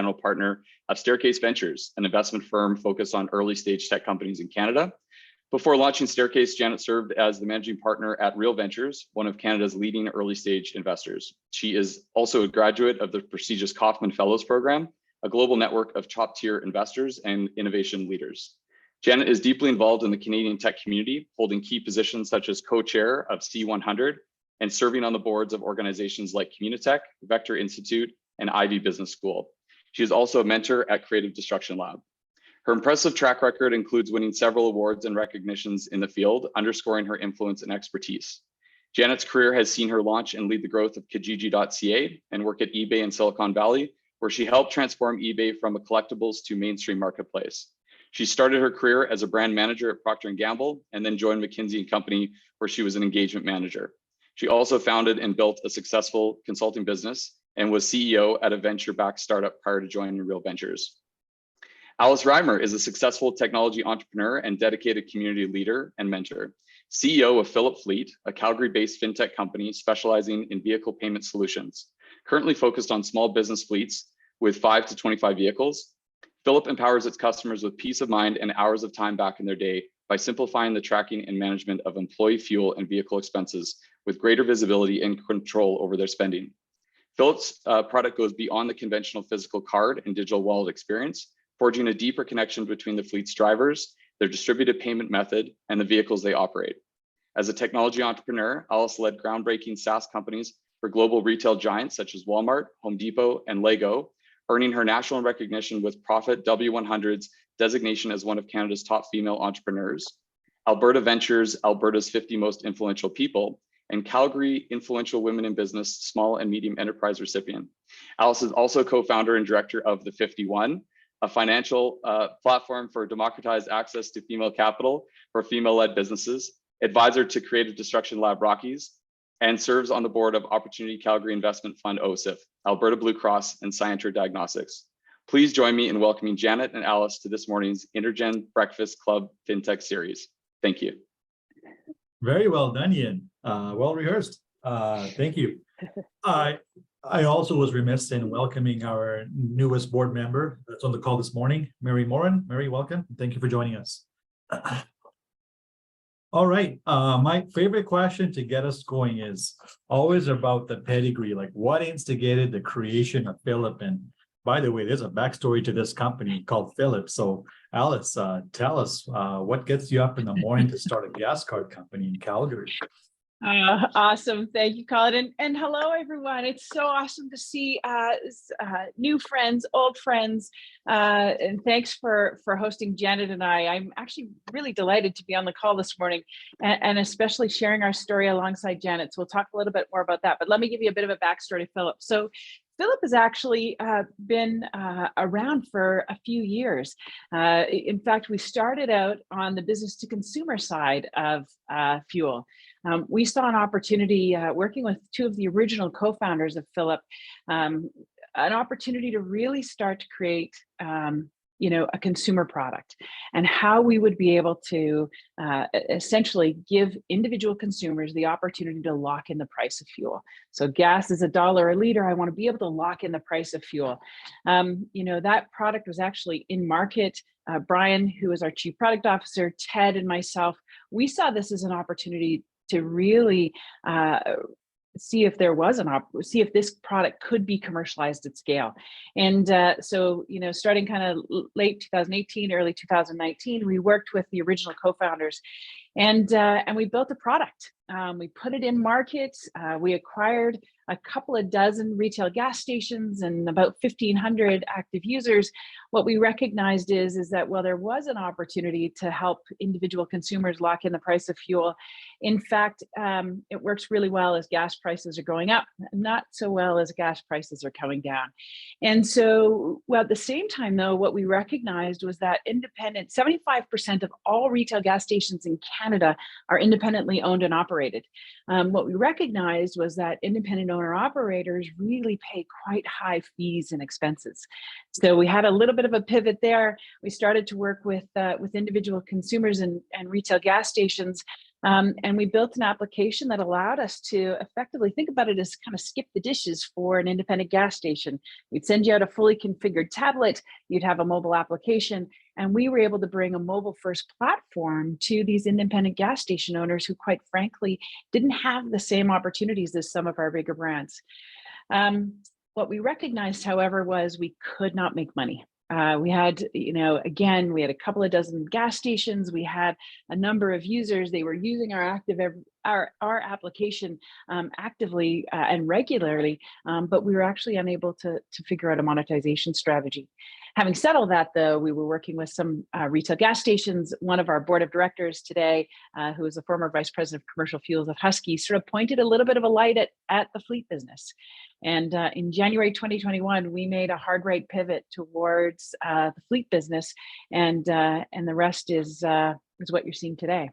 general partner of Staircase Ventures, an investment firm focused on early stage tech companies in Canada. Before launching Staircase, Janet served as the managing partner at Real Ventures, one of Canada's leading early stage investors. She is also a graduate of the prestigious Kaufman Fellows Program, a global network of top tier investors and innovation leaders. Janet is deeply involved in the Canadian tech community, holding key positions such as co-chair of C100 and serving on the boards of organizations like Communitech, Vector Institute, and Ivy Business School. She is also a mentor at Creative Destruction Lab. Her impressive track record includes winning several awards and recognitions in the field, underscoring her influence and expertise. Janet's career has seen her launch and lead the growth of Kijiji.ca and work at eBay in Silicon Valley, where she helped transform eBay from a collectibles to mainstream marketplace. She started her career as a brand manager at Procter & Gamble and then joined McKinsey & Company, where she was an engagement manager. She also founded and built a successful consulting business and was CEO at a venture-backed startup prior to joining Real Ventures. Alice Reimer is a successful technology entrepreneur and dedicated community leader and mentor. CEO of Fillip Fleet, a Calgary-based fintech company specializing in vehicle payment solutions. Currently focused on small business fleets with 5 to 25 vehicles, Fillip empowers its customers with peace of mind and hours of time back in their day by simplifying the tracking and management of employee fuel and vehicle expenses with greater visibility and control over their spending. Fillip's product goes beyond the conventional physical card and digital wallet experience, forging a deeper connection between the fleet's drivers, their distributed payment method, and the vehicles they operate. As a technology entrepreneur, Alice led groundbreaking SaaS companies for global retail giants such as Walmart, Home Depot, and Lego, earning her national recognition with Profit W100's designation as one of Canada's top female entrepreneurs, Alberta Ventures, Alberta's 50 most influential people, and Calgary Influential Women in Business Small and Medium Enterprise recipient. Alice is also co-founder and director of The 51, a financial platform for democratized access to female capital for female-led businesses, advisor to Creative Destruction Lab Rockies, and serves on the board of Opportunity Calgary Investment Fund OSIF, Alberta Blue Cross, and Scienter Diagnostics. Please join me in welcoming Janet and Alice to this morning's InterGen Breakfast Club FinTech series. Thank you. Very well done, Ian. Well rehearsed. Thank you. I also was remiss in welcoming our newest board member that's on the call this morning, Mary Morin. Mary, welcome. Thank you for joining us. All right. My favorite question to get us going is always about the pedigree, like what instigated the creation of Fillip. And by the way, there's a backstory to this company called Fillip. So Alice, tell us what gets you up in the morning to start a gas card company in Calgary? Awesome. Thank you, Colin. And hello, everyone. It's so awesome to see new friends, old friends. And thanks for hosting Janet and I. I'm actually really delighted to be on the call this morning and especially sharing our story alongside Janet. So we'll talk a little bit more about that. But let me give you a bit of a backstory to Fillip. So Fillip has actually been around for a few years. In fact, we started out on the business to consumer side of fuel. We saw an opportunity working with two of the original co-founders of Fillip, an opportunity to really start to create a consumer product and how we would be able to essentially give individual consumers the opportunity to lock in the price of fuel. So gas is $1 a liter. I want to be able to lock in the price of fuel. That product was actually in market. Brian, who is our chief product officer, Ted and myself, we saw this as an opportunity to really see if there was see if this product could be commercialized at scale. And so, starting kind of late 2018, early 2019, we worked with the original co-founders and we built a product. We put it in market. We acquired a couple of dozen retail gas stations and about 1,500 active users. What we recognized is that while there was an opportunity to help individual consumers lock in the price of fuel, in fact, it works really well as gas prices are going up, not so well as gas prices are coming down. And so, at the same time, though, what we recognized was that 75% of all retail gas stations in Canada are independently owned and operated. What we recognized was that independent owner operators really pay quite high fees and expenses. So we had a little bit of a pivot there. We started to work with individual consumers and retail gas stations And we built an application that allowed us to effectively think about it as kind of skip the dishes for an independent gas station. We'd send you out a fully configured tablet, you'd have a mobile application, and we were able to bring a mobile first platform to these independent gas station owners who, quite frankly, didn't have the same opportunities as some of our bigger brands. What we recognized, however, was we could not make money. We had, again, we had a couple of dozen gas stations. We had a number of users. They were using our application actively and regularly, but we were actually unable to figure out a monetization strategy. Having said all that, though, we were working with some retail gas stations. One of our board of directors today, who is the former vice president of commercial fuels of Husky, sort of pointed a little bit of a light at the fleet business. And in January 2021, we made a hard right pivot towards the fleet business, and the rest is what you're seeing today.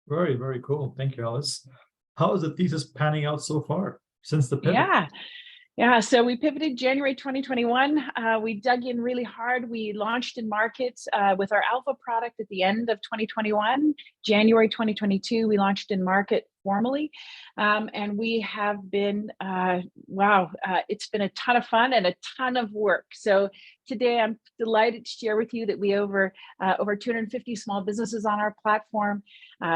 Very, very cool. Thank you, Alice. How is the thesis panning out so far since the pivot? Yeah, so we pivoted January 2021. We dug in really hard. We launched in markets with our alpha product at the end of 2021. January 2022, we launched in market formally. And we have been, it's been a ton of fun and a ton of work. So today I'm delighted to share with you that we over 250 small businesses on our platform.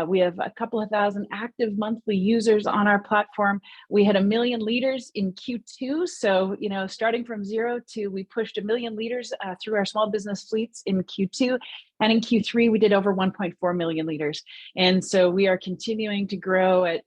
We have a couple of thousand active monthly users on our platform. We had 1 million liters in Q2. So, starting from zero we pushed 1 million liters through our small business fleets in Q2. And in Q3, we did over 1.4 million liters. And so we are continuing to grow at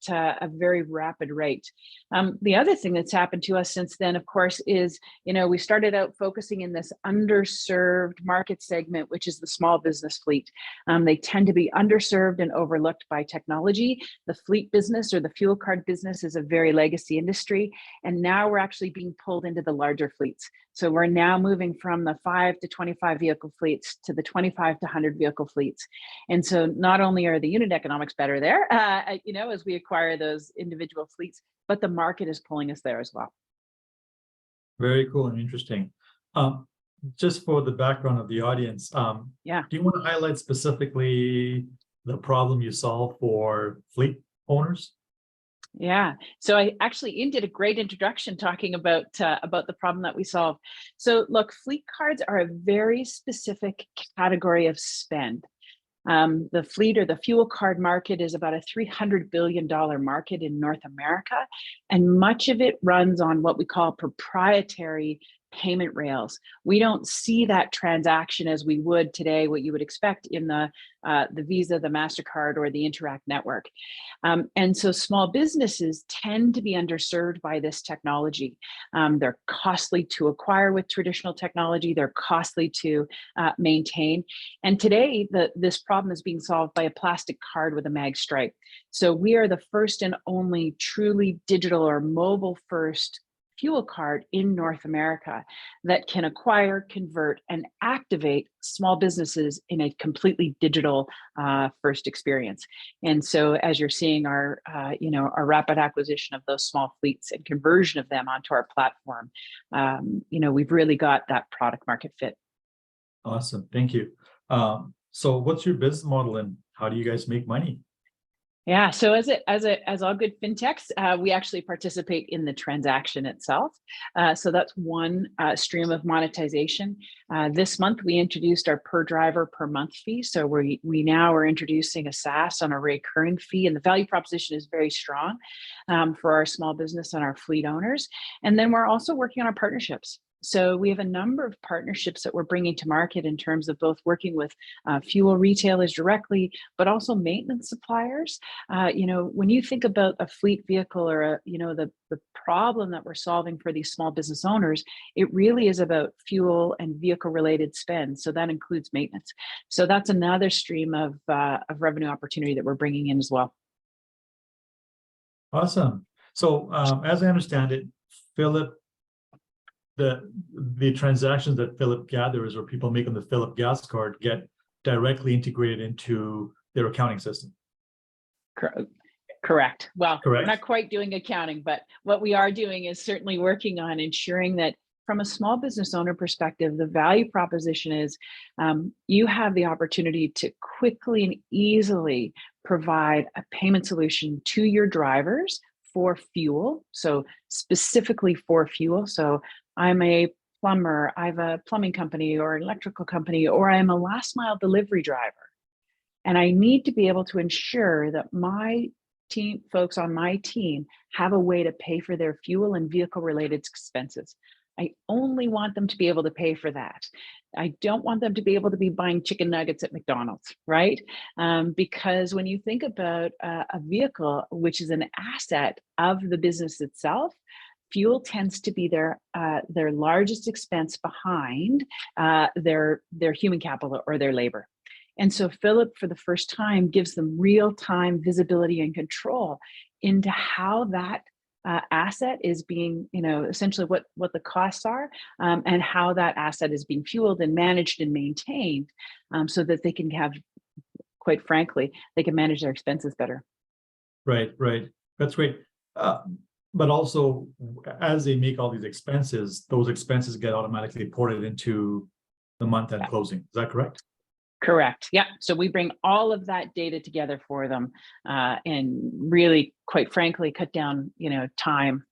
a very rapid rate. The other thing that's happened to us since then, of course, is, we started out focusing in this underserved market segment, which is the small business fleet. They tend to be underserved and overlooked by technology. The fleet business or the fuel card business is a very legacy industry. And now we're actually being pulled into the larger fleets. So we're now moving from the 5 to 25 vehicle fleets to the 25 to 100 vehicle fleets. And so not only are the unit economics better there, as we acquire those individual fleets, but the market is pulling us there as well. Very cool and interesting. Just for the background of the audience, do you want to highlight specifically the problem you solve for fleet owners? Yeah, so I actually did a great introduction talking about the problem that we solve. So look, fleet cards are a very specific category of spend. The fleet or the fuel card market is about a $300 billion market in North America, and much of it runs on what we call proprietary payment rails. We don't see that transaction as we would today, what you would expect in the Visa, the MasterCard, or the Interact network. And so small businesses tend to be underserved by this technology. They're costly to acquire with traditional technology. They're costly to maintain. And today, this problem is being solved by a plastic card with a mag stripe. So we are the first and only truly digital or mobile first fuel card in North America that can acquire, convert, and activate small businesses in a completely digital first experience. And so as you're seeing our rapid acquisition of those small fleets and conversion of them onto our platform, we've really got that product market fit. Awesome, thank you. So what's your business model and how do you guys make money? Yeah, so as all good fintechs, we actually participate in the transaction itself. So that's one stream of monetization. This month, we introduced our per driver per month fee. So we now are introducing a SaaS on a recurring fee, and the value proposition is very strong for our small business and our fleet owners. And then we're also working on our partnerships. So we have a number of partnerships that we're bringing to market in terms of both working with fuel retailers directly, but also maintenance suppliers. When you think about a fleet vehicle or the problem that we're solving for these small business owners, it really is about fuel and vehicle related spend. So that includes maintenance. So that's another stream of revenue opportunity that we're bringing in as well. Awesome. So as I understand it, Fillip, the transactions that Fillip gathers or people make on the Fillip gas card get directly integrated into their accounting system. Correct. Well, we're not quite doing accounting, but what we are doing is certainly working on ensuring that from a small business owner perspective, the value proposition is you have the opportunity to quickly and easily provide a payment solution to your drivers for fuel. So specifically for fuel. So I'm a plumber, I have a plumbing company or an electrical company, or I'm a last mile delivery driver. And I need to be able to ensure that my team, folks on my team, have a way to pay for their fuel and vehicle related expenses. I only want them to be able to pay for that. I don't want them to be able to be buying chicken nuggets at McDonald's, right? Because when you think about a vehicle, which is an asset of the business itself, fuel tends to be their largest expense behind their human capital or their labor. And so Fillip, for the first time, gives them real-time visibility and control into how that asset is being, essentially what the costs are, and how that asset is being fueled and managed and maintained, so that they can have, quite frankly, they can manage their expenses better. Right. That's great. But also, as they make all these expenses, those expenses get automatically ported into the month-end closing. Is that correct? Correct. Yeah. So we bring all of that data together for them, and really, quite frankly, cut down, time,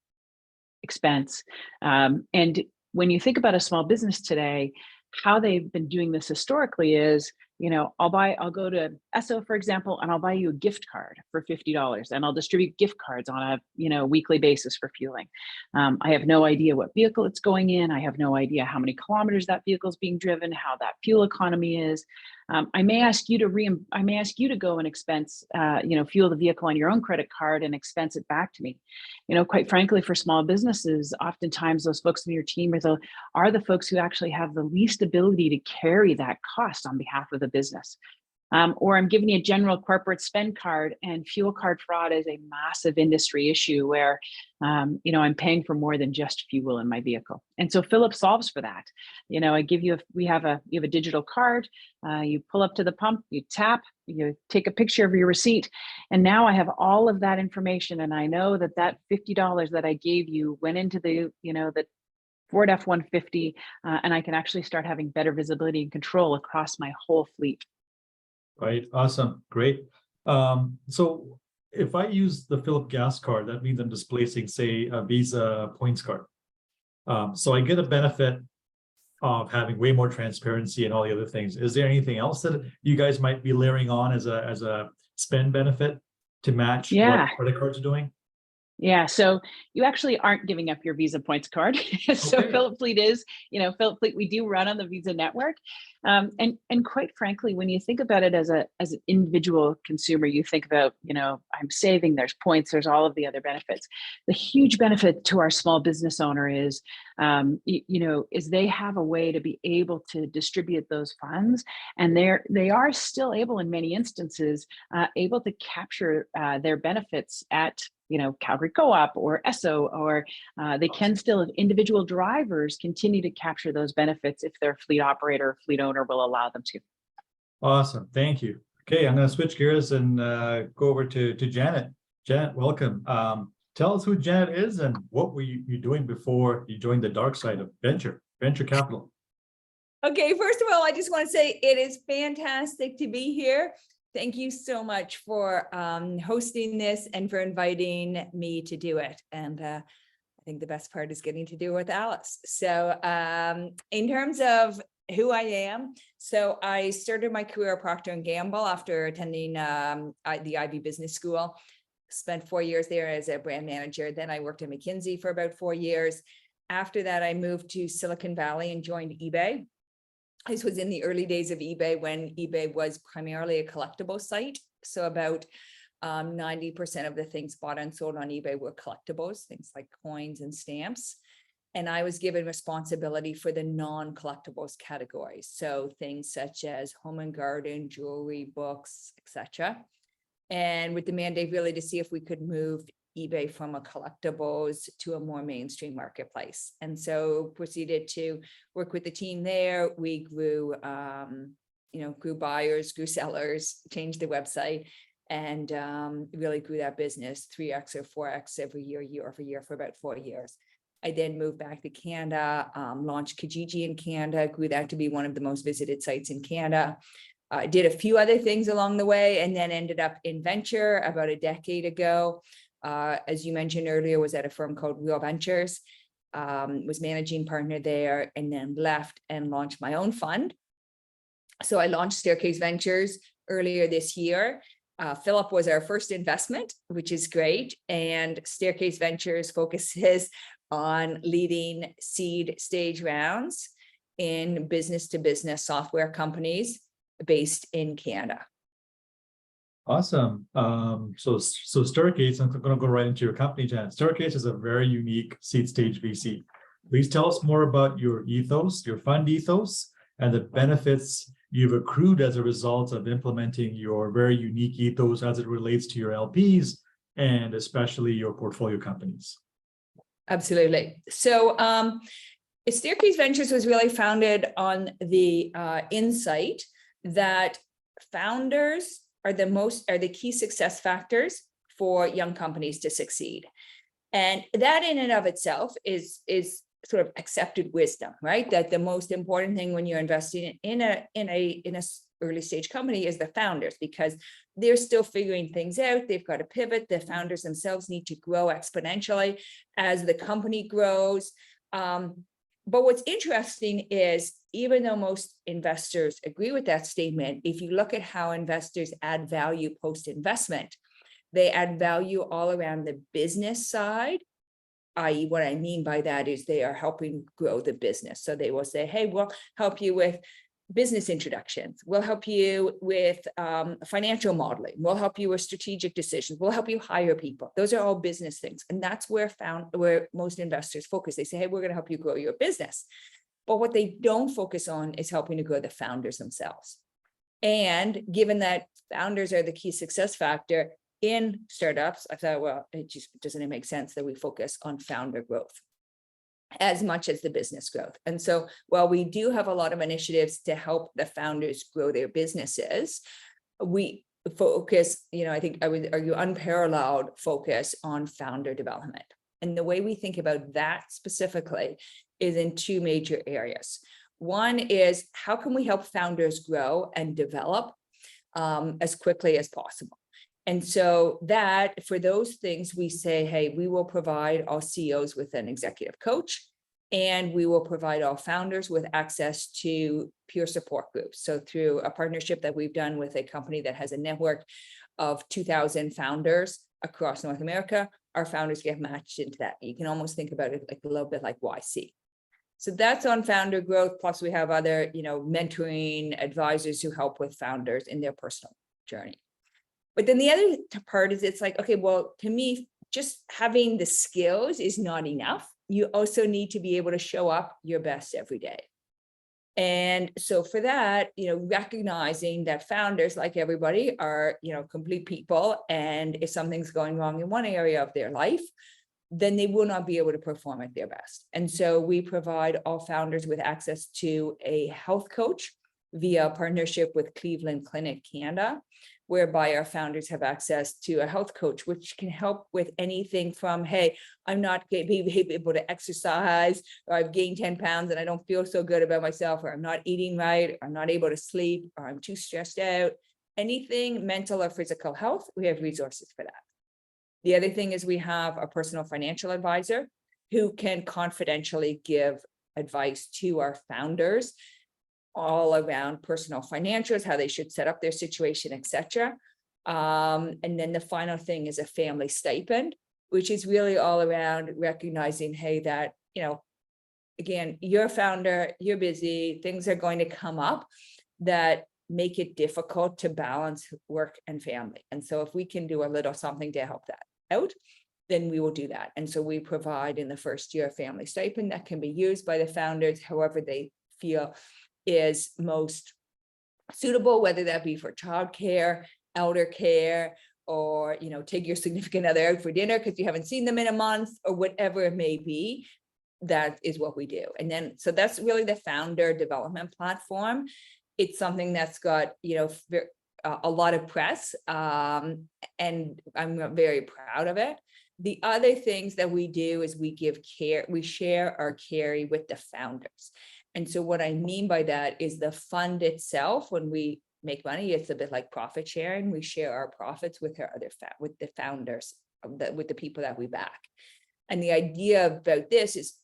expense. And when you think about a small business today, how they've been doing this historically is, I'll go to Esso, for example, and I'll buy you a gift card for $50, and I'll distribute gift cards on a, weekly basis for fueling. I have no idea what vehicle it's going in. I have no idea how many kilometers that vehicle is being driven, how that fuel economy is. I may ask you to go and expense, fuel the vehicle on your own credit card and expense it back to me. Quite frankly, for small businesses, oftentimes those folks in your team are the folks who actually have the least ability to carry that cost on behalf of the business. Or I'm giving you a general corporate spend card, and fuel card fraud is a massive industry issue where, I'm paying for more than just fuel in my vehicle. And so Fillip solves for that. You have a digital card, you pull up to the pump, you tap, you take a picture of your receipt, and now I have all of that information. And I know that $50 that I gave you went into the Ford F-150, and I can actually start having better visibility and control across my whole fleet. Right. Awesome. Great. So if I use the Fillip gas card, that means I'm displacing, say, a Visa points card. So I get a benefit of having way more transparency and all the other things. Is there anything else that you guys might be layering on as a spend benefit to match what credit cards are doing? Yeah, so you actually aren't giving up your Visa points card. So Okay. Fillip Fleet is, Fillip Fleet, we do run on the Visa network. And quite frankly, when you think about it as an individual consumer, you think about, I'm saving, there's points, there's all of the other benefits. The huge benefit to our small business owner is, is they have a way to be able to distribute those funds, and they are still able, in many instances, able to capture their benefits at Calgary Co-op or Esso, or they can still, if individual drivers continue to capture those benefits if their fleet operator or fleet owner will allow them to. Awesome. Thank you. Okay, I'm going to switch gears and go over to Janet. Janet, welcome. Tell us who Janet is and what were you doing before you joined the dark side of venture capital. Okay, first of all, I just want to say it is fantastic to be here. Thank you so much for hosting this and for inviting me to do it. And I think the best part is getting to do it with Alice. So in terms of who I am, so I started my career at Procter & Gamble after attending the Ivy Business School. Spent 4 years there as a brand manager. Then I worked at McKinsey for about 4 years. After that, I moved to Silicon Valley and joined eBay. This was in the early days of eBay, when eBay was primarily a collectible site. So about 90% of the things bought and sold on eBay were collectibles, things like coins and stamps. And I was given responsibility for the non-collectibles categories. So things such as home and garden, jewelry, books, etc. And with the mandate really to see if we could move eBay from a collectibles to a more mainstream marketplace. And so proceeded to work with the team there. We grew, grew buyers, grew sellers, changed the website, and really grew that business 3x or 4x every year over year for about 4 years. I then moved back to Canada, launched Kijiji in Canada, grew that to be one of the most visited sites in Canada. Did a few other things along the way, and then ended up in venture about a decade ago. As you mentioned earlier, was at a firm called Real Ventures, was managing partner there, and then left and launched my own fund. So I launched Staircase Ventures earlier this year. Fillip was our first investment, which is great. And Staircase Ventures focuses on leading seed stage rounds in business to business software companies based in Canada. Awesome. So Staircase, I'm going to go right into your company, Janet. Staircase is a very unique seed stage VC. Please tell us more about your ethos, your fund ethos, and the benefits you've accrued as a result of implementing your very unique ethos as it relates to your LPs and especially your portfolio companies. Absolutely. So Staircase Ventures was really founded on the insight that founders are the key success factors for young companies to succeed. And that in and of itself is sort of accepted wisdom, right? That the most important thing when you're investing in a early stage company is the founders, because they're still figuring things out. They've got to pivot. The founders themselves need to grow exponentially as the company grows. But what's interesting is, even though most investors agree with that statement, if you look at how investors add value post-investment, they add value all around the business side, i.e. what I mean by that is they are helping grow the business. So they will say, hey, we'll help you with business introductions. We'll help you with financial modeling. We'll help you with strategic decisions. We'll help you hire people. Those are all business things. And that's where most investors focus. They say, hey, we're going to help you grow your business. But what they don't focus on is helping to grow the founders themselves. And given that founders are the key success factor in startups, I thought, well, it just doesn't make sense that we focus on founder growth as much as the business growth. And so while we do have a lot of initiatives to help the founders grow their businesses, we focus, I think I would argue, unparalleled focus on founder development. And the way we think about that specifically is in two major areas. One is, how can we help founders grow and develop as quickly as possible? And so that, for those things, we say, hey, we will provide all CEOs with an executive coach, and we will provide all founders with access to peer support groups. So through a partnership that we've done with a company that has a network of 2,000 founders across North America, our founders get matched into that. You can almost think about it like a little bit like YC. So that's on founder growth. Plus we have other, mentoring advisors who help with founders in their personal journey. But then the other part is, it's like, okay, well, to me, just having the skills is not enough. You also need to be able to show up your best every day. And so for that, recognizing that founders, like everybody, are, complete people. And if something's going wrong in one area of their life, then they will not be able to perform at their best. And so we provide all founders with access to a health coach via a partnership with Cleveland Clinic Canada, whereby our founders have access to a health coach, which can help with anything from, hey, I'm not able to exercise, or I've gained 10 pounds and I don't feel so good about myself, or I'm not eating right, or I'm not able to sleep, or I'm too stressed out. Anything mental or physical health, we have resources for that. The other thing is we have a personal financial advisor who can confidentially give advice to our founders all around personal financials, how they should set up their situation, etc. And then the final thing is a family stipend, which is really all around recognizing, hey, that, again, you're a founder, you're busy, things are going to come up that make it difficult to balance work and family. And so if we can do a little something to help that out, then we will do that. And so we provide in the first year a family stipend that can be used by the founders however they feel is most suitable, whether that be for childcare, elder care, or take your significant other out for dinner because you haven't seen them in a month, or whatever it may be. That is what we do. And then so that's really the founder development platform. It's something that's got a lot of press, and I'm very proud of it. The other things that we do is we share our carry with the founders. And so what I mean by that is the fund itself, when we make money, it's a bit like profit sharing. We share our profits with with the founders, with the people that we back. And the idea about this is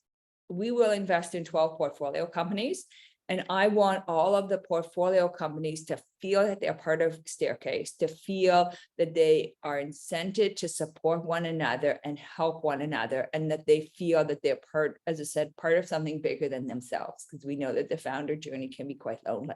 we will invest in 12 portfolio companies. And I want all of the portfolio companies to feel that they're part of Staircase, to feel that they are incented to support one another and help one another, and that they feel that they're part, as I said, part of something bigger than themselves, because we know that the founder journey can be quite lonely.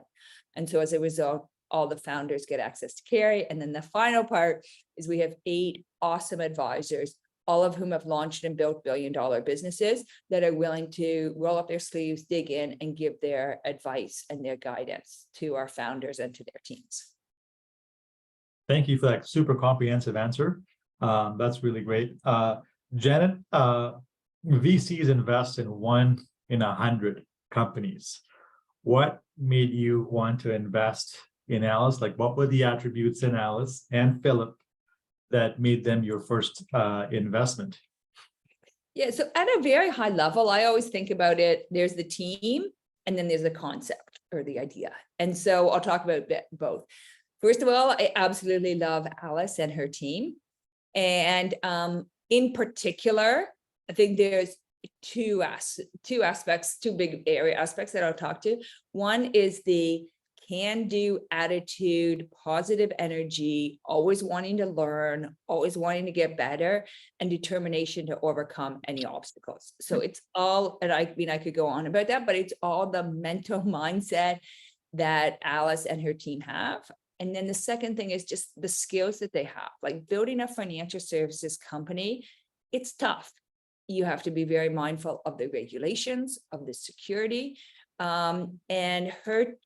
And so as a result, all the founders get access to carry. And then the final part is we have 8 awesome advisors, all of whom have launched and built billion-dollar businesses, that are willing to roll up their sleeves, dig in, and give their advice and their guidance to our founders and to their teams. Thank you for that super comprehensive answer. That's really great. Janet, VCs invest in 1 in 100 companies. What made you want to invest in Alice? Like, what were the attributes in Alice and Fillip that made them your first investment? Yeah, so at a very high level, I always think about it, there's the team and then there's the concept or the idea. And so I'll talk about both. First of all, I absolutely love Alice and her team. And in particular, I think there's two big area aspects that I'll talk to. One is the can-do attitude, positive energy, always wanting to learn, always wanting to get better, and determination to overcome any obstacles. So it's all, and I mean, I could go on about that, but it's all the mental mindset that Alice and her team have. And then the second thing is just the skills that they have, like building a financial services company. It's tough. You have to be very mindful of the regulations, of the security. And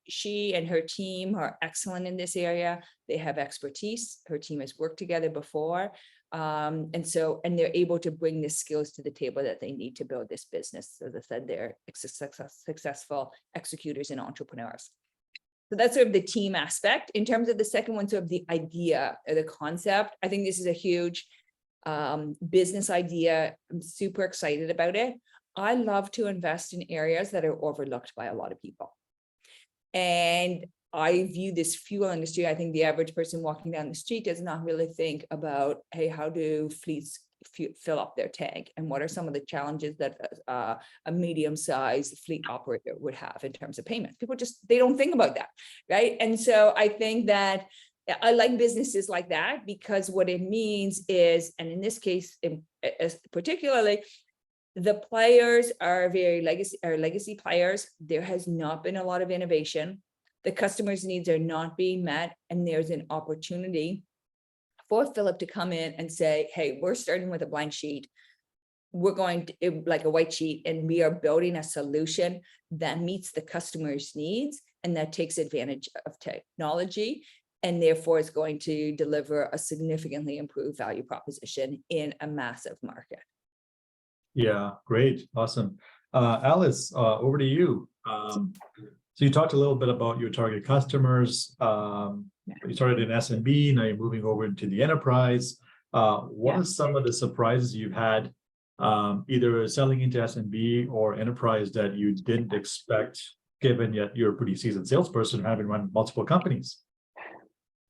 she and her team are excellent in this area. They have expertise. Her team has worked together before. And they're able to bring the skills to the table that they need to build this business. As I said, they're successful executors and entrepreneurs. So that's sort of the team aspect. In terms of the second one, sort of the idea or the concept, I think this is a huge business idea. I'm super excited about it. I love to invest in areas that are overlooked by a lot of people. And I view this fuel industry, I think the average person walking down the street does not really think about, hey, how do fleets fill up their tank? And what are some of the challenges that a medium-sized fleet operator would have in terms of payments? People they don't think about that, right? And so I think that I like businesses like that, because what it means is, and in this case, particularly, the players are legacy players. There has not been a lot of innovation. The customer's needs are not being met. And there's an opportunity for Fillip to come in and say, hey, we're starting with a blank sheet. We're going to, like a white sheet, and we are building a solution that meets the customer's needs and that takes advantage of technology, and therefore is going to deliver a significantly improved value proposition in a massive market. Yeah, great. Awesome. Alice, over to you. So you talked a little bit about your target customers. You started in SMB, now you're moving over into the enterprise. What are some of the surprises you've had, either selling into SMB or enterprise, that you didn't expect, given yet you're a pretty seasoned salesperson having run multiple companies?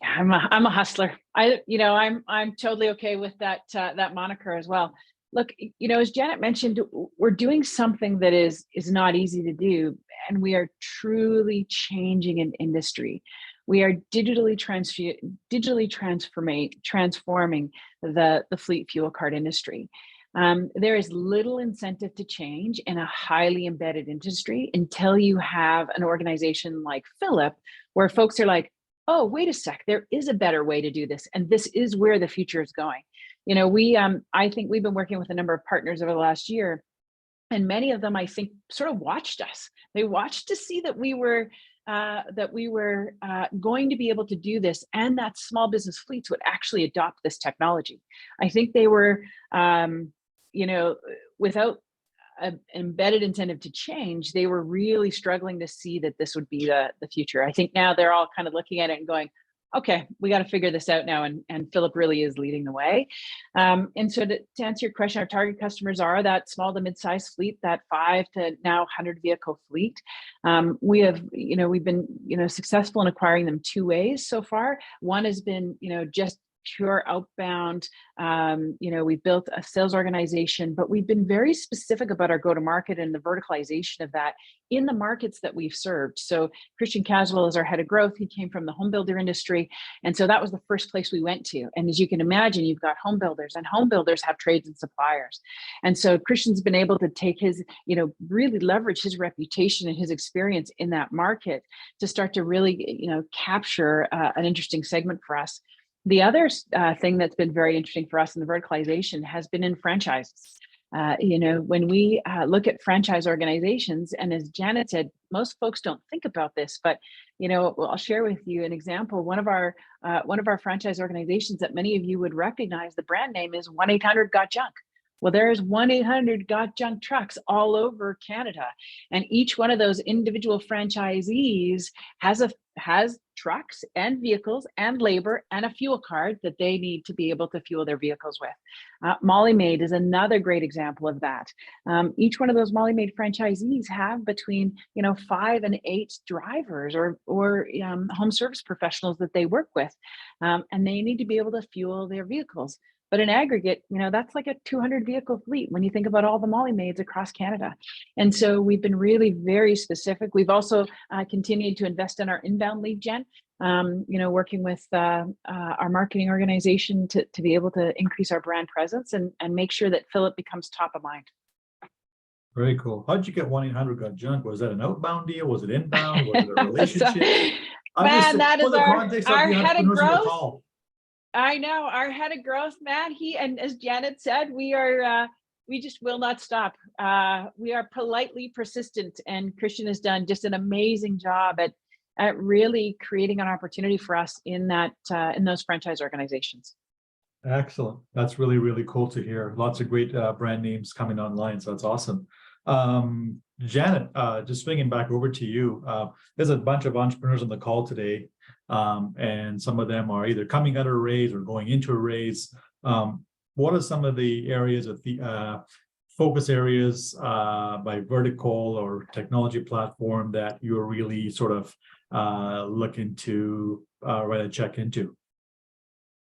I'm a hustler. I'm totally okay with that moniker as well. Look, as Janet mentioned, we're doing something that is not easy to do, and we are truly changing an industry. We are digitally transforming the fleet fuel card industry. There is little incentive to change in a highly embedded industry until you have an organization like Fillip, where folks are like, oh, wait a sec, there is a better way to do this, and this is where the future is going. I think we've been working with a number of partners over the last year, and many of them, I think, sort of watched us. They watched to see that we were going to be able to do this, and that small business fleets would actually adopt this technology. I think they were, without an embedded incentive to change, they were really struggling to see that this would be the future. I think now they're all kind of looking at it and going, okay, we got to figure this out now. And Fillip really is leading the way. And so to answer your question, our target customers are that small to mid-sized fleet, that 5 to now 100 vehicle fleet. We have, we've been, successful in acquiring them two ways so far. One has been, just pure outbound. We've built a sales organization, but we've been very specific about our go-to-market and the verticalization of that in the markets that we've served. So Christian Caswell is our head of growth. He came from the home builder industry. And so that was the first place we went to. And as you can imagine, you've got home builders, and home builders have trades and suppliers. And so Christian's been able to take his, really leverage his reputation and his experience in that market to start to really, capture an interesting segment for us. The other thing that's been very interesting for us in the verticalization has been in franchises. When we look at franchise organizations, and as Janet said, most folks don't think about this, but I'll share with you an example. One of our franchise organizations that many of you would recognize, the brand name is 1-800-GOT-JUNK. Well, there's 1-800-GOT-JUNK trucks all over Canada, and each one of those individual franchisees has trucks and vehicles and labor and a fuel card that they need to be able to fuel their vehicles with. Molly Maid is another great example of that. Each one of those Molly Maid franchisees have between 5 and 8 drivers or home service professionals that they work with, and they need to be able to fuel their vehicles. But in aggregate, that's like a 200 vehicle fleet when you think about all the Molly Maids across Canada. And so we've been really very specific. We've also continued to invest in our inbound lead gen, working with our marketing organization to be able to increase our brand presence and make sure that Fillip becomes top of mind. Very cool. How'd you get 1-800-GOT-JUNK? Was that an outbound deal? Was it inbound? Was it a relationship? Man, that is our head of growth. I know, our head of growth, Matt, and as Janet said, we just will not stop. We are politely persistent, and Christian has done just an amazing job at really creating an opportunity for us in those franchise organizations. Excellent. That's really, really cool to hear. Lots of great brand names coming online. So that's awesome. Janet, just swinging back over to you. There's a bunch of entrepreneurs on the call today. And some of them are either coming out of a raise or going into a raise. What are some of the areas of the focus areas by vertical or technology platform that you're really sort of looking to write a check into?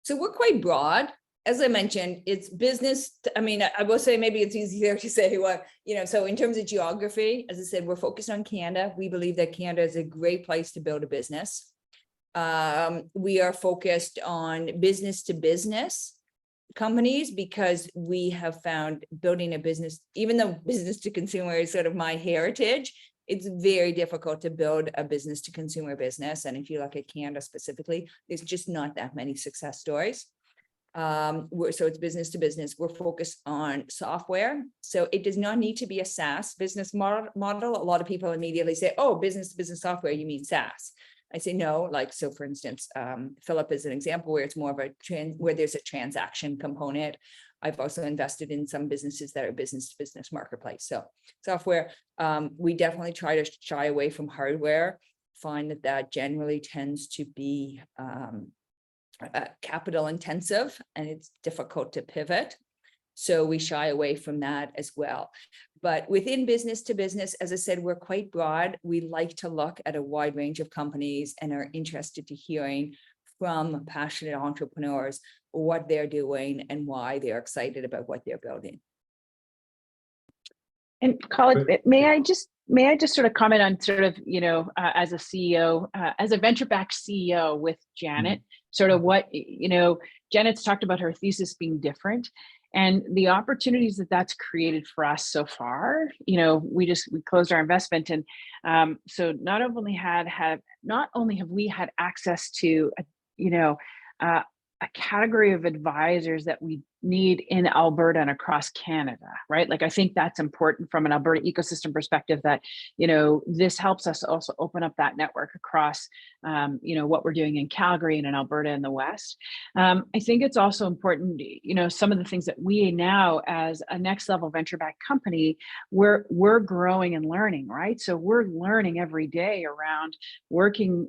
So we're quite broad. As I mentioned, it's business. I will say maybe it's easier to say so in terms of geography, as I said, we're focused on Canada. We believe that Canada is a great place to build a business. We are focused on business to business companies because we have found building a business, even though business to consumer is sort of my heritage, it's very difficult to build a business to consumer business. And if you look at Canada specifically, there's just not that many success stories. So it's business to business. We're focused on software. So it does not need to be a SaaS business model. A lot of people immediately say, oh, business to business software, you mean SaaS? I say no, so for instance, Fillip is an example where it's more of where there's a transaction component. I've also invested in some businesses that are business to business marketplace. So software, we definitely try to shy away from hardware, find that generally tends to be capital intensive and it's difficult to pivot. So we shy away from that as well. But within business to business, as I said, we're quite broad. We like to look at a wide range of companies and are interested to hearing from passionate entrepreneurs what they're doing and why they're excited about what they're building. And Colin, may I just sort of comment on sort of, as a CEO, as a venture-backed CEO with Janet, sort of what, Janet's talked about her thesis being different. And the opportunities that that's created for us so far, we closed our investment, and so not only have we had access to a category of advisors that we need in Alberta and across Canada, right? Like, I think that's important from an Alberta ecosystem perspective, that, this helps us also open up that network across, what we're doing in Calgary and in Alberta in the West. I think it's also important, some of the things that we now, as a next level venture-backed company, we're growing and learning, right? So we're learning every day around working,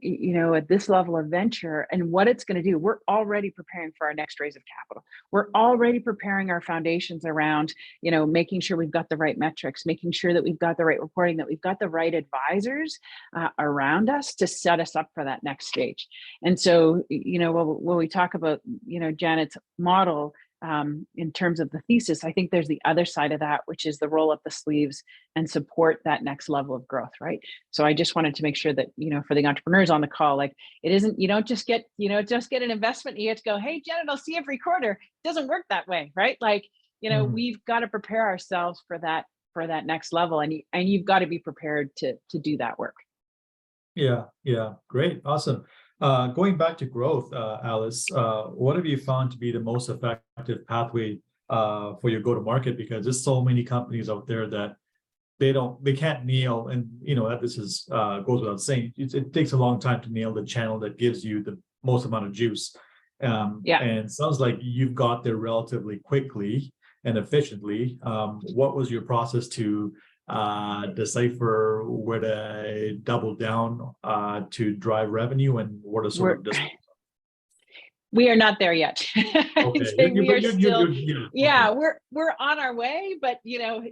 at this level of venture and what it's going to do. We're already preparing for our next raise of capital. We're already preparing our foundations around, making sure we've got the right metrics, making sure that we've got the right reporting, that we've got the right advisors around us to set us up for that next stage. And so, when we talk about, Janet's model, in terms of the thesis, I think there's the other side of that, which is the roll up the sleeves and support that next level of growth, right? So I just wanted to make sure that, for the entrepreneurs on the call, like, it isn't, you don't just get, an investment and you have to go, hey, Janet, I'll see you every quarter. It doesn't work that way, right? Like, we've got to prepare ourselves for that next level, and you've got to be prepared to do that work. Yeah, great, awesome. Going back to growth, Alice, what have you found to be the most effective pathway for your go-to-market? Because there's so many companies out there that they can't nail, and that this is goes without saying, it takes a long time to nail the channel that gives you the most amount of juice. And it sounds like you've got there relatively quickly and efficiently. What was your process to decipher where to double down to drive revenue, and what are sort of we are not there yet. Okay. We're on our way, but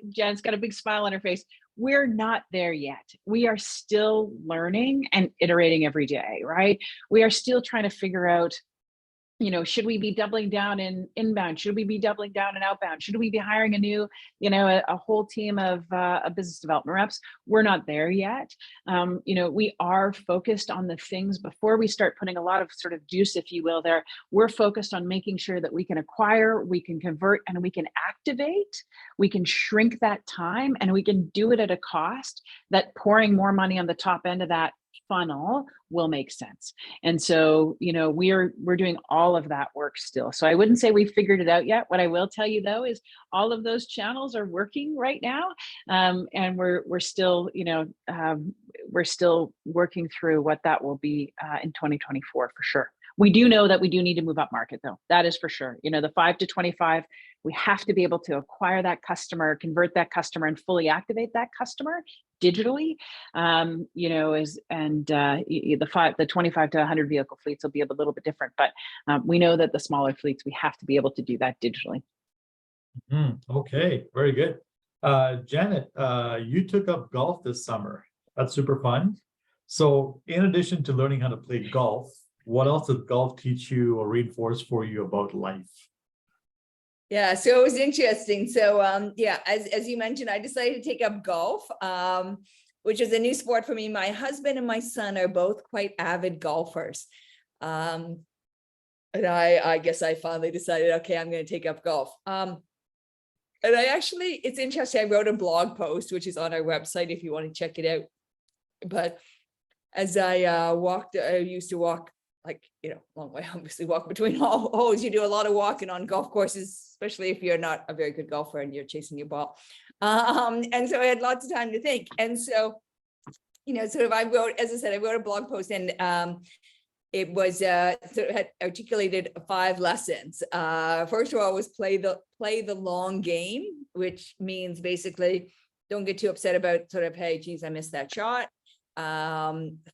Jen's got a big smile on her face. We're not there yet. We are still learning and iterating every day, right? We are still trying to figure out, should we be doubling down in inbound? Should we be doubling down in outbound? Should we be hiring a new, a whole team of business development reps? We're not there yet. We are focused on the things before we start putting a lot of sort of juice, if you will, there. We're focused on making sure that we can acquire, we can convert, and we can activate. We can shrink that time, and we can do it at a cost that pouring more money on the top end of that funnel will make sense. And so, we're doing all of that work still. So I wouldn't say we figured it out yet. What I will tell you though is all of those channels are working right now, and we're still, we're still working through what that will be in 2024 for sure. We do know that we do need to move up market though. That is for sure. The 5 to 25, we have to be able to acquire that customer, convert that customer, and fully activate that customer digitally. The 25 to 100 vehicle fleets will be a little bit different, but we know that the smaller fleets, we have to be able to do that digitally. Okay, very good. Janet, you took up golf this summer. That's super fun. So in addition to learning how to play golf, what else did golf teach you or reinforce for you about life? Yeah, so it was interesting. So as you mentioned, I decided to take up golf, which is a new sport for me. My husband and my son are both quite avid golfers. And I guess I finally decided, okay, I'm going to take up golf. And it's interesting. I wrote a blog post, which is on our website if you want to check it out. But as I used to walk, long way, obviously walk between holes. You do a lot of walking on golf courses, especially if you're not a very good golfer and you're chasing your ball. And so I had lots of time to think. And so, I wrote a blog post, and it was had articulated 5 lessons. First of all was play the long game, which means basically don't get too upset about hey, geez, I missed that shot.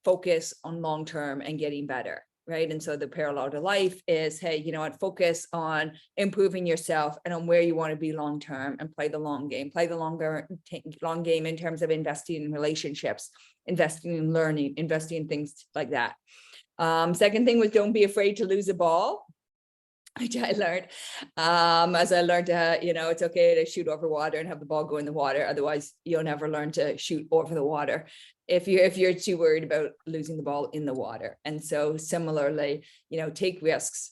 Focus on long term and getting better. Right. And so the parallel to life is, hey, focus on improving yourself and on where you want to be long term, and play the long game, play the long game in terms of investing in relationships, investing in learning, investing in things like that. Second thing was don't be afraid to lose a ball, which I learned as I learned to, it's okay to shoot over water and have the ball go in the water. Otherwise, you'll never learn to shoot over the water if you're too worried about losing the ball in the water. And so similarly, take risks,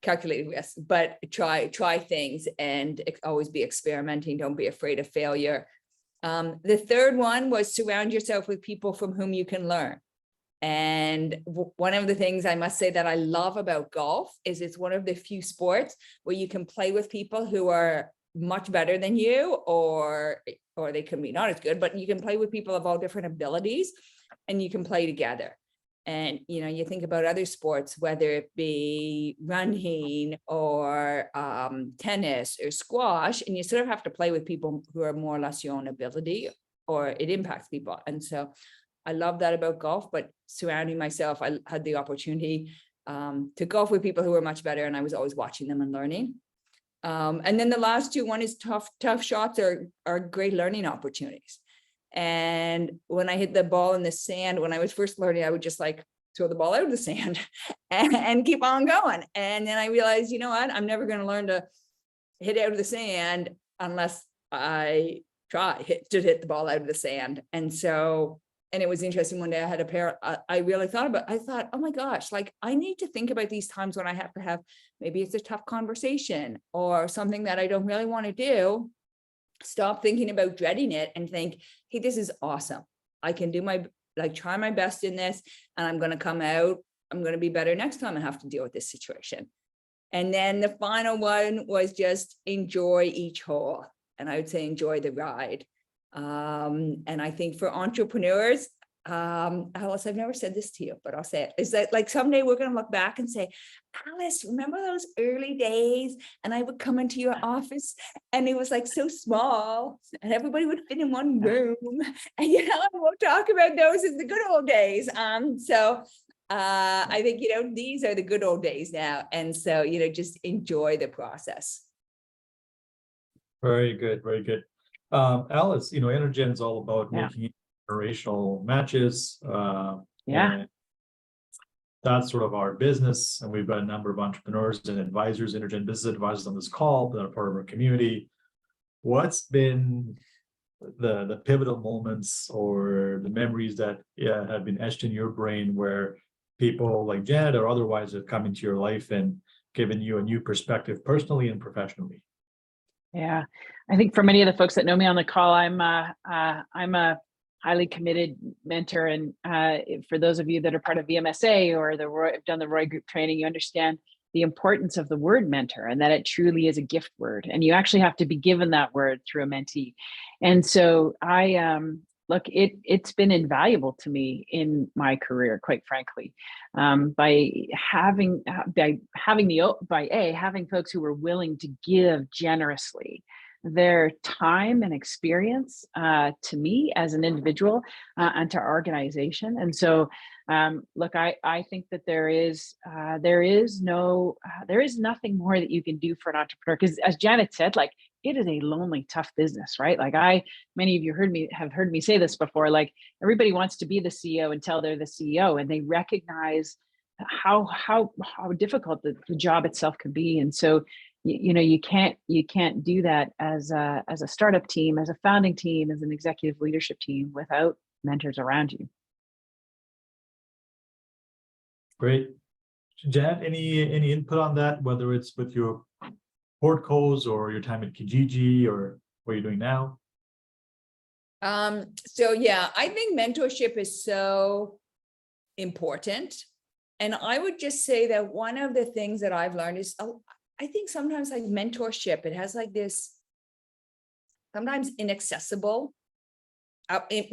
calculated risks, but try things and always be experimenting. Don't be afraid of failure. The third one was surround yourself with people from whom you can learn. And one of the things I must say that I love about golf is it's one of the few sports where you can play with people who are much better than you, or they can be not as good, but you can play with people of all different abilities and you can play together. And, you know, you think about other sports, whether it be running or tennis or squash, and you sort of have to play with people who are more or less your own ability, or it impacts people. And so I love that about golf, but surrounding myself, I had the opportunity to golf with people who were much better, and I was always watching them and learning. And then the last two, one is tough shots are great learning opportunities. And when I hit the ball in the sand, when I was first learning, I would just like throw the ball out of the sand and keep on going. And then I realized, you know what, I'm never going to learn to hit out of the sand unless I try to hit the ball out of the sand. And so, and it was interesting, one day I had a pair, I really thought, oh my gosh, like I need to think about these times when I have to have, maybe it's a tough conversation or something that I don't really want to do. Stop thinking about dreading it and think, hey, this is awesome. I can do try my best in this, and I'm going to come out. I'm going to be better next time I have to deal with this situation. And then the final one was just enjoy each hole. And I would say enjoy the ride. And I think for entrepreneurs, Alice, I've never said this to you, but I'll say it, is that like someday we're going to look back and say, Alice, remember those early days? And I would come into your office and it was like so small and everybody would fit in one room. And, you know, we'll talk about those as the good old days. So I think, you know, these are the good old days now. And so, you know, just enjoy the process. Very good, very good. Alice, you know, InterGen is all about making generational matches. And that's sort of our business. And we've got a number of entrepreneurs and advisors, InterGen business advisors on this call that are part of our community. What's been the pivotal moments or the memories that have been etched in your brain where people like Janet or otherwise have come into your life and given you a new perspective personally and professionally? Yeah, I think for many of the folks that know me on the call, I'm a highly committed mentor. And for those of you that are part of VMSA or have done the Roy Group training, you understand the importance of the word mentor and that it truly is a gift word. And you actually have to be given that word through a mentee. And so look, it's been invaluable to me in my career, quite frankly, by having folks who were willing to give generously their time and experience to me as an individual and to our organization. And so, look, I think that there is nothing more that you can do for an entrepreneur, because as Janet said, like, it is a lonely, tough business, right? Like many of you have heard me say this before, like everybody wants to be the CEO until they're the CEO, and they recognize how difficult the job itself can be. And so, you know, you can't do that as a startup team, as a founding team, as an executive leadership team without mentors around you. Great. Janet, any input on that, whether it's with your portcos or your time at Kijiji or what you're doing now? So yeah, I think mentorship is so important. And I would just say that one of the things that I've learned is, I think sometimes like mentorship, it has like this sometimes inaccessible,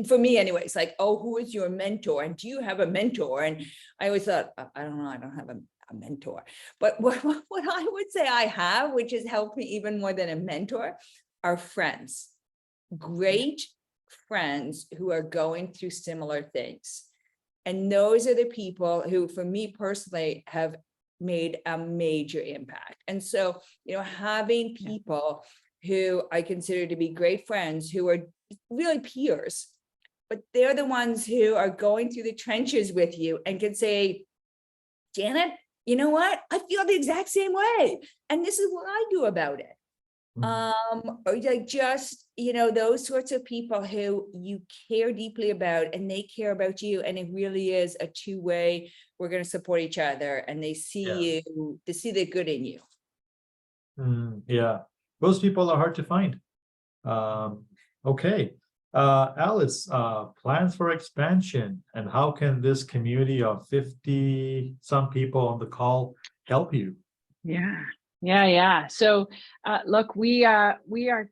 for me anyways, like, oh, who is your mentor? And do you have a mentor? And I always thought, I don't know, I don't have a mentor. But what I would say I have, which has helped me even more than a mentor, are friends. Great friends who are going through similar things. And those are the people who, for me personally, have made a major impact. And so, you know, having people who I consider to be great friends, who are really peers, but they're the ones who are going through the trenches with you and can say, Janet, you know what? I feel the exact same way. And this is what I do about it. Or like just, you know, those sorts of people who you care deeply about and they care about you. And it really is a two-way, we're going to support each other, and they see you, they see the good in you. Yeah, those people are hard to find. Okay. Alice, plans for expansion, and how can this community of 50 some people on the call help you? Yeah. So, look, we are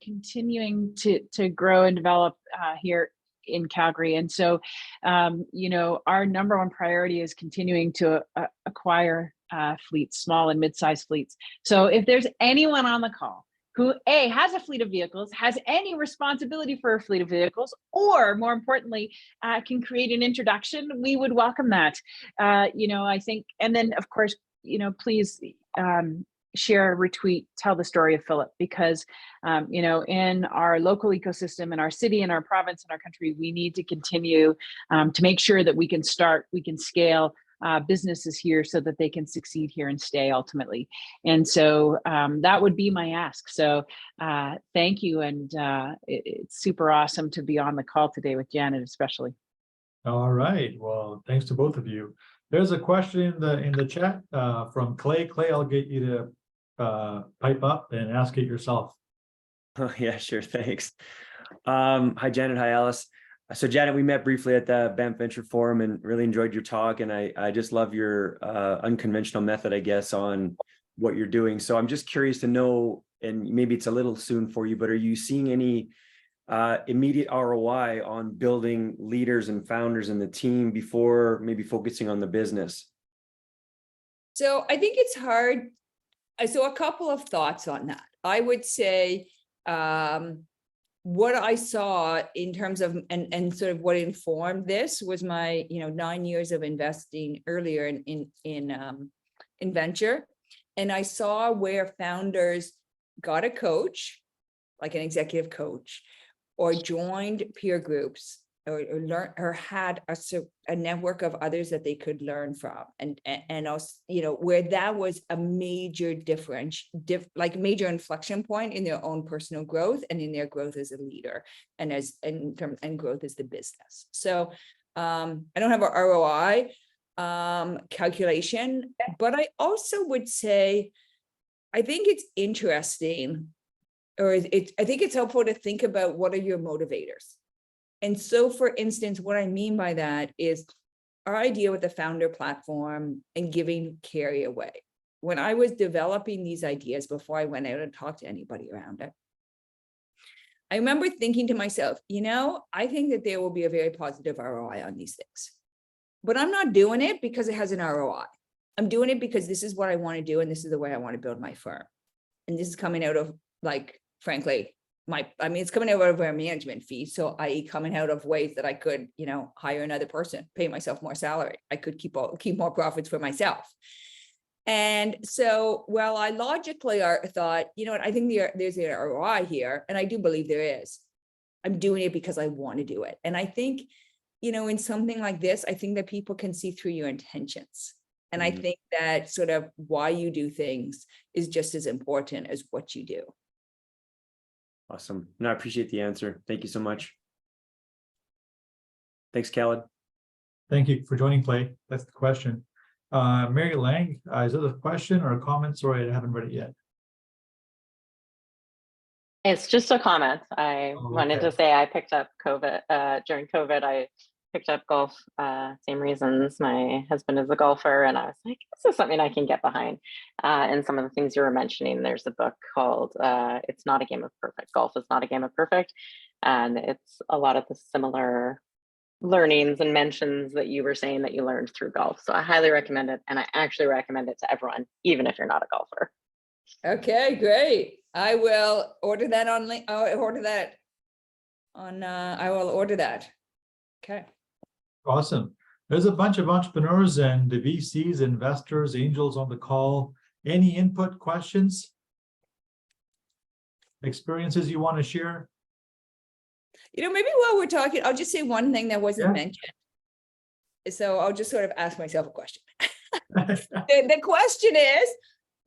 continuing to grow and develop here in Calgary, and so, our number one priority is continuing to acquire fleets, small and mid-sized fleets. So, if there's anyone on the call who has a fleet of vehicles, has any responsibility for a fleet of vehicles, or more importantly, can create an introduction, we would welcome that. I think, and then of course, please share, retweet, tell the story of Fillip, because in our local ecosystem, in our city, in our province, in our country, we need to continue to make sure that we can scale businesses here so that they can succeed here and stay ultimately. And so that would be my ask. So thank you. And it's super awesome to be on the call today with Janet, especially. All right. Well, thanks to both of you. There's a question in the chat from Clay. Clay, I'll get you to pipe up and ask it yourself. Oh, yeah, sure. Thanks. Hi, Janet. Hi, Alice. So Janet, we met briefly at the Banff Venture Forum and really enjoyed your talk. And I just love your unconventional method, I guess, on what you're doing. So I'm just curious to know, and maybe it's a little soon for you, but are you seeing any immediate ROI on building leaders and founders in the team before maybe focusing on the business? So I think it's hard. So a couple of thoughts on that. I would say what I saw in terms of and sort of what informed this was my 9 years of investing earlier in venture, and I saw where founders got a coach, like an executive coach, or joined peer groups, or learned, or had a network of others that they could learn from, and also, where that was a major major inflection point in their own personal growth and in their growth as a leader and growth as the business. So I don't have a ROI calculation, but I also would say I think it's interesting, or I think it's helpful to think about what are your motivators. And so, for instance, what I mean by that is our idea with the founder platform and giving carry away. When I was developing these ideas before I went out and talked to anybody around it, I remember thinking to myself, I think that there will be a very positive ROI on these things, but I'm not doing it because it has an ROI. I'm doing it because this is what I want to do, and this is the way I want to build my firm. And this is coming out of, frankly, it's coming out of our management fee. So i.e. coming out of ways that I could, hire another person, pay myself more salary. I could keep more profits for myself. And so, well, I logically thought, I think there's an ROI here. And I do believe there is. I'm doing it because I want to do it. And I think, in something like this, I think that people can see through your intentions. And I think that sort of why you do things is just as important as what you do. Awesome. No, I appreciate the answer. Thank you so much. Thanks, Khaled. Thank you for joining, Clay. That's the question. Mary Lang, is it a question or a comment? Sorry, I haven't read it yet. It's just a comment. I wanted to say I picked up during COVID. I picked up golf, same reasons. My husband is a golfer, and I was like, this is something I can get behind. And some of the things you were mentioning, there's a book called It's Not a Game of Perfect. Golf is Not a Game of Perfect. And it's a lot of the similar learnings and mentions that you were saying that you learned through golf. So I highly recommend it. And I actually recommend it to everyone, even if you're not a golfer. Okay, great. I will order that I will order that. Okay. Awesome. There's a bunch of entrepreneurs and the VCs, investors, angels on the call. Any input, questions, experiences you want to share? Maybe while we're talking, I'll just say one thing that wasn't mentioned. So I'll just sort of ask myself a question. The question is,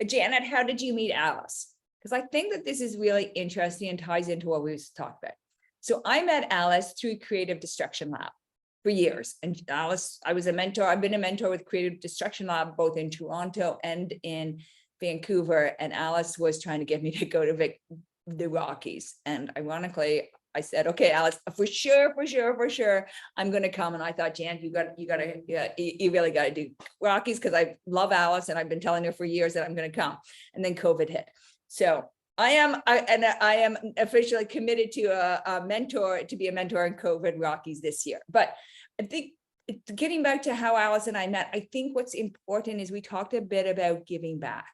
Janet, how did you meet Alice? Because I think that this is really interesting and ties into what we just talked about. So I met Alice through Creative Destruction Lab for years. And Alice, I was a mentor. I've been a mentor with Creative Destruction Lab, both in Toronto and in Vancouver. And Alice was trying to get me to go to the Rockies. And ironically, I said, okay, Alice, for sure, I'm going to come. And I thought, Jan, you really got to do Rockies, because I love Alice and I've been telling her for years that I'm going to come. And then COVID hit. So I am officially committed to be a mentor in COVID Rockies this year. But I think getting back to how Alice and I met, I think what's important is we talked a bit about giving back.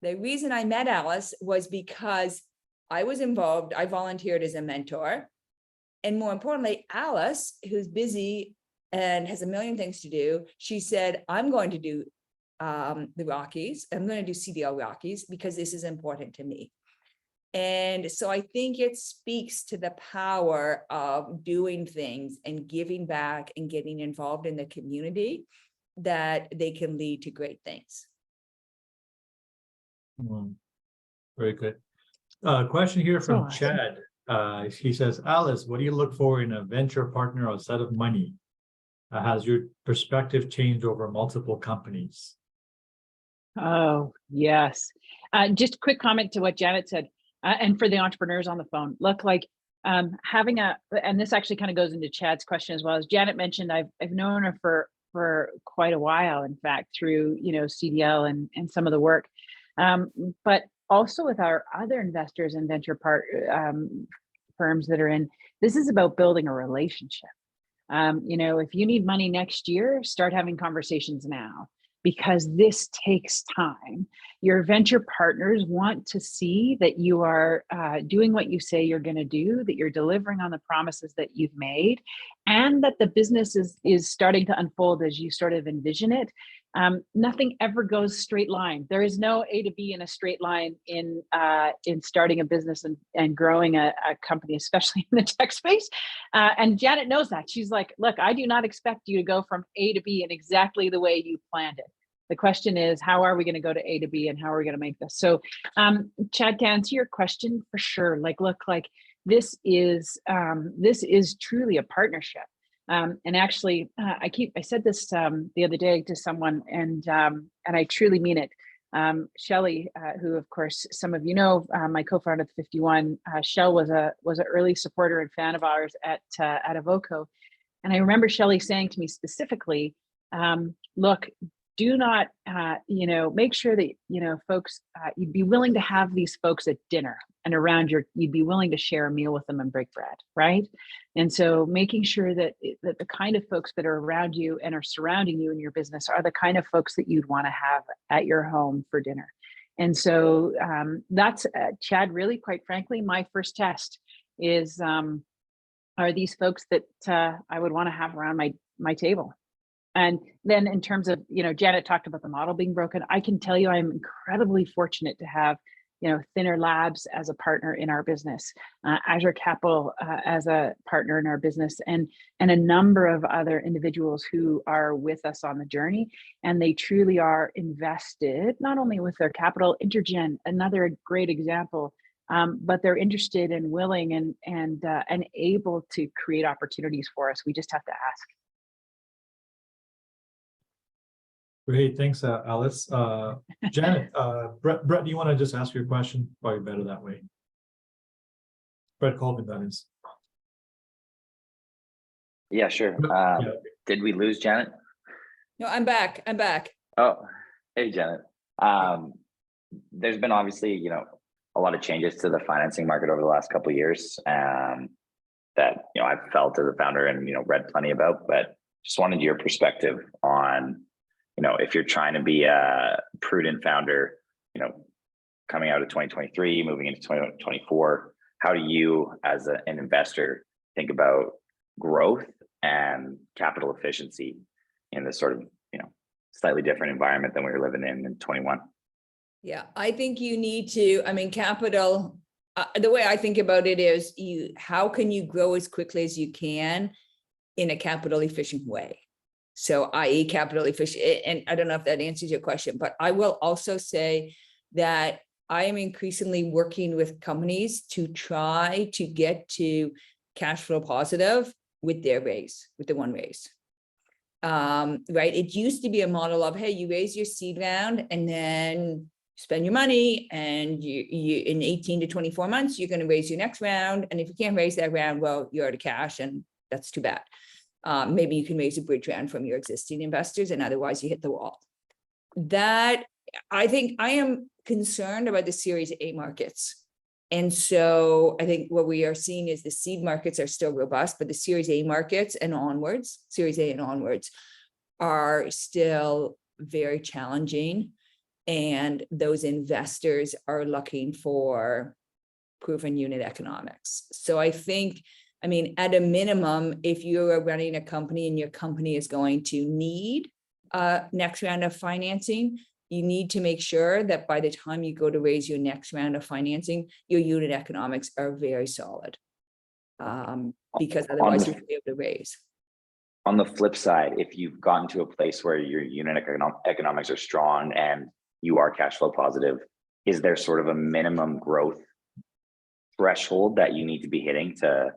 The reason I met Alice was because I was involved. I volunteered as a mentor. And more importantly, Alice, who's busy and has a million things to do, she said, I'm going to do the Rockies. I'm going to do CDL Rockies because this is important to me. And so I think it speaks to the power of doing things and giving back and getting involved in the community, that they can lead to great things. Very good. Question here from Chad. He says, Alice, what do you look for in a venture partner outside of money? Has your perspective changed over multiple companies? Oh, yes. Just a quick comment to what Janet said. And for the entrepreneurs on the phone, look, like having and this actually kind of goes into Chad's question as well. As Janet mentioned, I've known her for quite a while, in fact, through, CDL and some of the work, but also with our other investors and venture firms that are in, this is about building a relationship. If you need money next year, start having conversations now, because this takes time. Your venture partners want to see that you are doing what you say you're going to do, that you're delivering on the promises that you've made, and that the business is starting to unfold as you sort of envision it. Nothing ever goes straight line. There is no A to B in a straight line in starting a business and growing a company, especially in the tech space. And Janet knows that. She's like, look, I do not expect you to go from A to B in exactly the way you planned it. The question is, how are we going to go to A to B, and how are we going to make this? So, Chad, to answer your question, for sure, this is truly a partnership. And actually, I said this the other day to someone, and I truly mean it. Shelley, who of course some of you know, my co-founder of 51, Shell was an early supporter and fan of ours at Avoco, and I remember Shelley saying to me specifically, "Look, do not, make sure that folks, you'd be willing to have these folks at dinner and you'd be willing to share a meal with them and break bread, right? And so making sure that the kind of folks that are around you and are surrounding you in your business are the kind of folks that you'd want to have at your home for dinner." And so that's, Chad, really, quite frankly, my first test is, are these folks that I would want to have around my table? And then in terms of, Janet talked about the model being broken. I can tell you I'm incredibly fortunate to have, Thinner Labs as a partner in our business, Azure Capital as a partner in our business, and a number of other individuals who are with us on the journey. And they truly are invested, not only with their capital. InterGen, another great example, but they're interested and willing and able to create opportunities for us. We just have to ask. Great, thanks, Alice. Janet, Brett, do you want to just ask your question? Probably better that way. Brett Colvin, that is. Yeah, sure. Did we lose Janet? No, I'm back. Oh, hey, Janet. There's been obviously, a lot of changes to the financing market over the last couple of years that, I've felt as a founder and, read plenty about, but just wanted your perspective on, if you're trying to be a prudent founder, coming out of 2023, moving into 2024, how do you as an investor think about growth and capital efficiency in this sort of, slightly different environment than we were living in 21? Yeah, I think you need to, capital, the way I think about it is how can you grow as quickly as you can in a capital efficient way? So i.e. capital efficient, and I don't know if that answers your question, but I will also say that I am increasingly working with companies to try to get to cash flow positive with their raise, with the one raise. Right? It used to be a model of, hey, you raise your seed round and then spend your money, and you in 18 to 24 months, you're going to raise your next round. And if you can't raise that round, well, you're out of cash, and that's too bad. Maybe you can raise a bridge round from your existing investors, and otherwise you hit the wall. That, I think, I am concerned about the Series A markets. And so I think what we are seeing is the seed markets are still robust, but the Series A markets and onwards, Series A and onwards, are still very challenging. And those investors are looking for proven unit economics. So I think, I mean, at a minimum, if you are running a company and your company is going to need a next round of financing, you need to make sure that by the time you go to raise your next round of financing, your unit economics are very solid. Because otherwise you won't be able to raise. On the flip side, if you've gotten to a place where your unit economics are strong and you are cash flow positive, is there sort of a minimum growth threshold that you need to be hitting to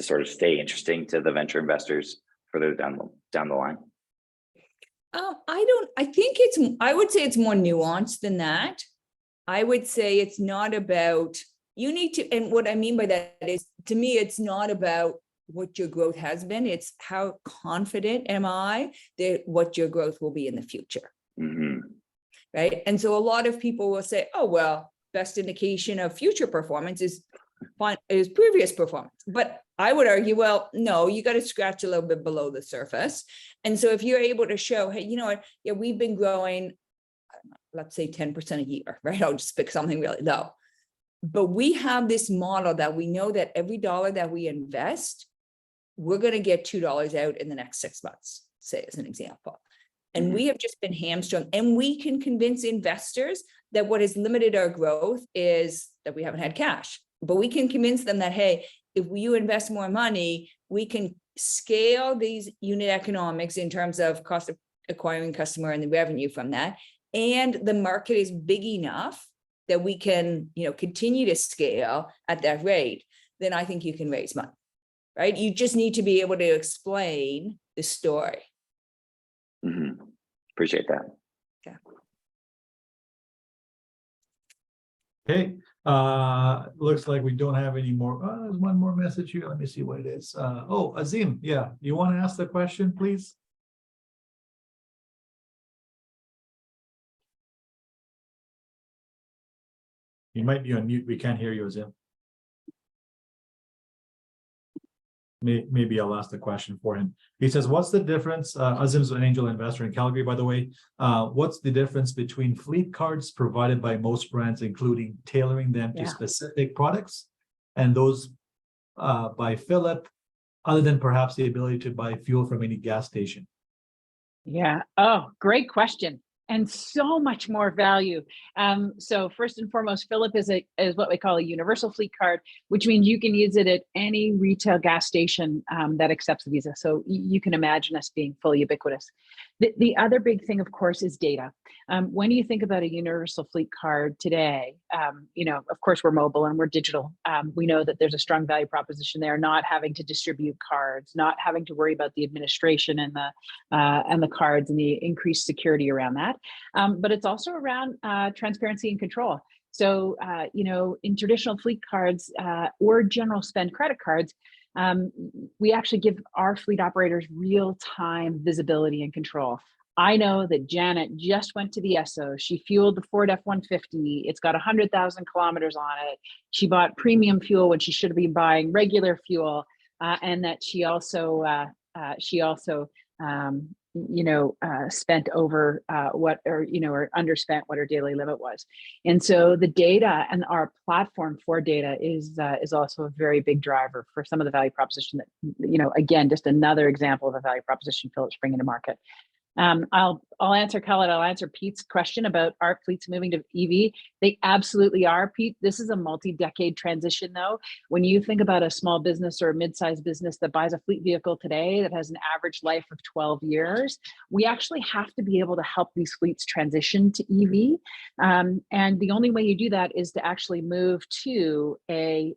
sort of stay interesting to the venture investors further down the line? I would say it's more nuanced than that. I would say it's not about, you need to, and what I mean by that is, to me, it's not about what your growth has been, it's how confident am I that what your growth will be in the future. Mm-hmm. Right. And so a lot of people will say, oh, well, best indication of future performance is previous performance. But I would argue, well, no, you got to scratch a little bit below the surface. And so if you're able to show, hey, you know what, yeah, we've been growing, let's say 10% a year, right? I'll just pick something really low. But we have this model that we know that every dollar that we invest, we're going to get $2 out in the next 6 months, say, as an example. And we have just been hamstrung, and we can convince investors that what has limited our growth is that we haven't had cash. But we can convince them that, hey, if you invest more money, we can scale these unit economics in terms of cost of acquiring customer and the revenue from that. And the market is big enough that we can, continue to scale at that rate. Then I think you can raise money, right? You just need to be able to explain the story. Mm-hmm. Appreciate that. Yeah. Okay. Looks like we don't have any more. There's one more message here. Let me see what it is. Azim, yeah, you want to ask the question, please? You might be on mute. We can't hear you, Azim. Maybe I'll ask the question for him. He says, what's the difference? Azim's an angel investor in Calgary, by the way. What's the difference between fleet cards provided by most brands, including tailoring them to specific products, and those by Fillip, other than perhaps the ability to buy fuel from any gas station? Yeah. Oh, great question. And so much more value. So first and foremost, Fillip is what we call a universal fleet card, which means you can use it at any retail gas station that accepts Visa. So you can imagine us being fully ubiquitous. The other big thing, of course, is data. When you think about a universal fleet card today, of course, we're mobile and we're digital. We know that there's a strong value proposition there, not having to distribute cards, not having to worry about the administration and the cards and the increased security around that. But it's also around transparency and control. So, in traditional fleet cards or general spend credit cards, we actually give our fleet operators real-time visibility and control. I know that Janet just went to the Esso. She fueled the Ford F-150. It's got 100,000 kilometers on it. She bought premium fuel when she should have been buying regular fuel, and that she also spent over or underspent what her daily limit was. And so the data and our platform for data is also a very big driver for some of the value proposition that, again, just another example of a value proposition Phillip's bringing to market. I'll answer Khaled. I'll answer Pete's question about are fleets moving to EV. They absolutely are, Pete. This is a multi-decade transition, though. When you think about a small business or a mid-sized business that buys a fleet vehicle today that has an average life of 12 years, we actually have to be able to help these fleets transition to EV. And the only way you do that is to actually move to a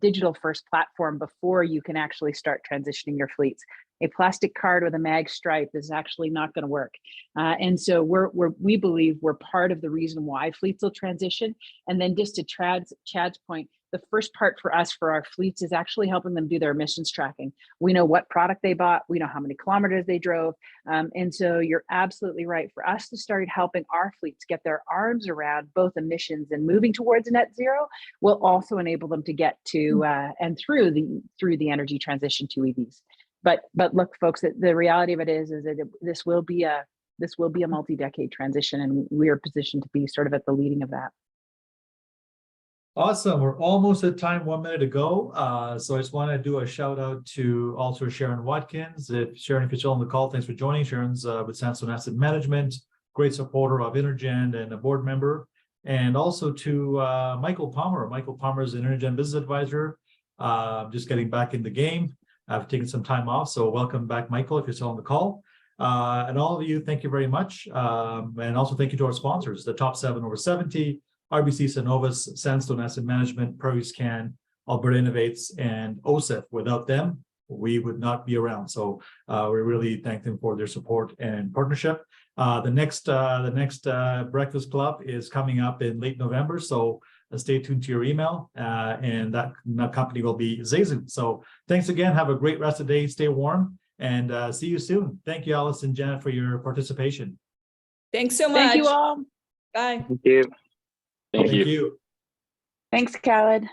digital first platform before you can actually start transitioning your fleets. A plastic card with a mag stripe is actually not going to work. And so we believe we're part of the reason why fleets will transition. And then just to Chad's point, the first part for us, for our fleets, is actually helping them do their emissions tracking. We know what product they bought, we know how many kilometers they drove. And so you're absolutely right. For us to start helping our fleets get their arms around both emissions and moving towards net zero will also enable them to get to and through the energy transition to EVs. But look, folks, the reality of it is that this will be a multi-decade transition, and we are positioned to be sort of at the leading of that. Awesome. We're almost at time, 1 minute to go. So I just want to do a shout out to also Sharon Watkins. If you're still on the call, thanks for joining. Sharon's with Sandstone Asset Management, great supporter of InterGen and a board member. And also to Michael Palmer. Michael Palmer is an InterGen business advisor, just getting back in the game. I've taken some time off, so welcome back, Michael, if you're still on the call. And all of you, thank you very much. And also thank you to our sponsors, the top 7 over 70, RBC Synovus, Sandstone Asset Management, ProScan, Alberta Innovates, and OSIF. Without them, we would not be around. So we really thank them for their support and partnership. The next Breakfast Club is coming up in late November. So stay tuned to your email, and that company will be Zazu. So thanks again. Have a great rest of the day. Stay warm, and see you soon. Thank you, Alice and Janet, for your participation. Thanks so much. Thank you all. Bye. Thank you. Thank you. Thanks, Khaled.